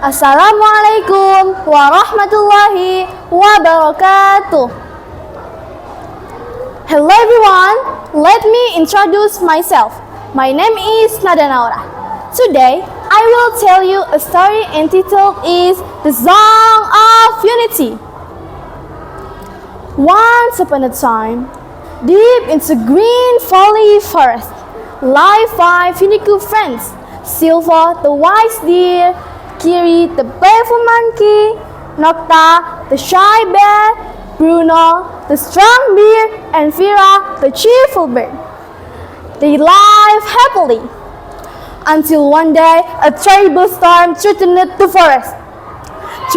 Assalamualaikum warahmatullahi wabarakatuh. Hello everyone, let me introduce myself. My name is Naorah. Today, I will tell you a story entitled is The Song of Unity. Once upon a time, deep into green valley forest, lie 5 unique friends: Silva, the wise deer; Kiri, the playful monkey; Nokta, the shy bat; Bruno, the strong bear; and Vera, the cheerful bird. They live happily until one day a terrible storm threatened the forest.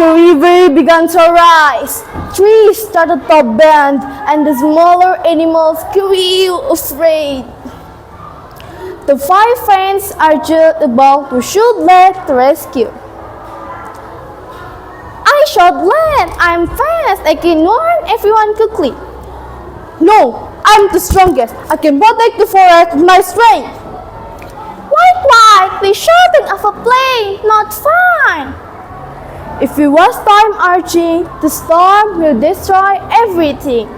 The river began to rise, trees started to bend, and the smaller animals grew afraid. The 5 friends argued about who should lead the rescue. I should lead. I'm fast. I can warn everyone quickly. No, I'm the strongest. I can protect the forest with my strength. Why? We shouldn't have a plane, not fun. If we waste time arguing, the storm will destroy everything.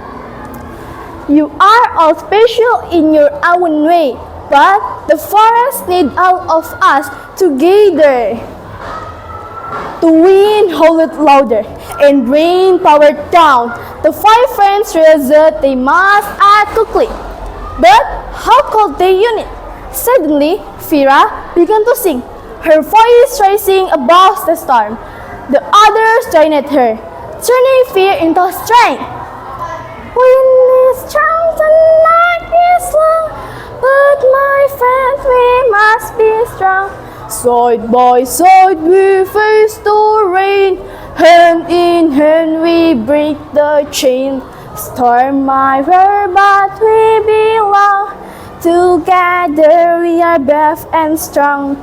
You are all special in your own way, but the forest needs all of us together. The wind howled louder and rain poured down. The 5 friends realized they must act quickly. But how could they unite? Suddenly, Vera began to sing, her voice rising above the storm. The others joined her, turning fear into strength. Wind is strong, sunlight is long, but my friends, we must be strong. Side by side we face the rain, hand in hand we break the chain. Storm might roar, but we belong. Together we are brave and strong.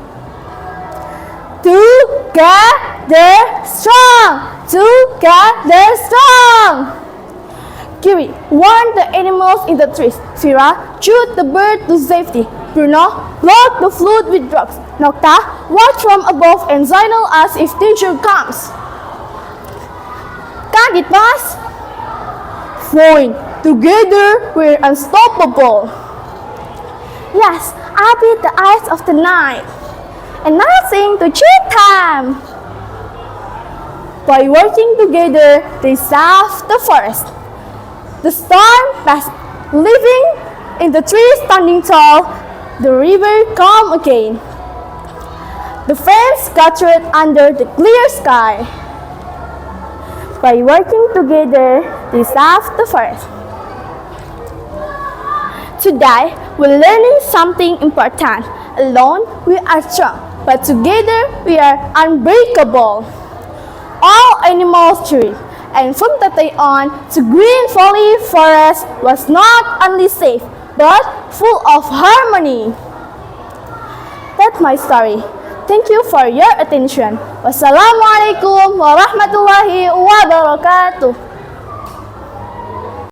Together strong, together strong. Kiri warned the animals in the trees. Vera chewed the bird to safety. Bruno blocked the flood with drugs. Nokta watched from above and signaled us if danger comes. Can't it pass? Fine. Together we're unstoppable. Yes, I'll be the eyes of the night. And nothing to cheat time. By working together, they saved the forest. The storm passed, leaving in the trees standing tall. The river calm again. The friends gathered under the clear sky. By working together, they saved the forest. Today, we're learning something important. Alone, we are strong, but together, we are unbreakable. All animals cheered, and from that day on, the Green Valley Forest was not only safe, but full of harmony. That's my story. Thank you for your attention. Wassalamualaikum warahmatullahi wabarakatuh.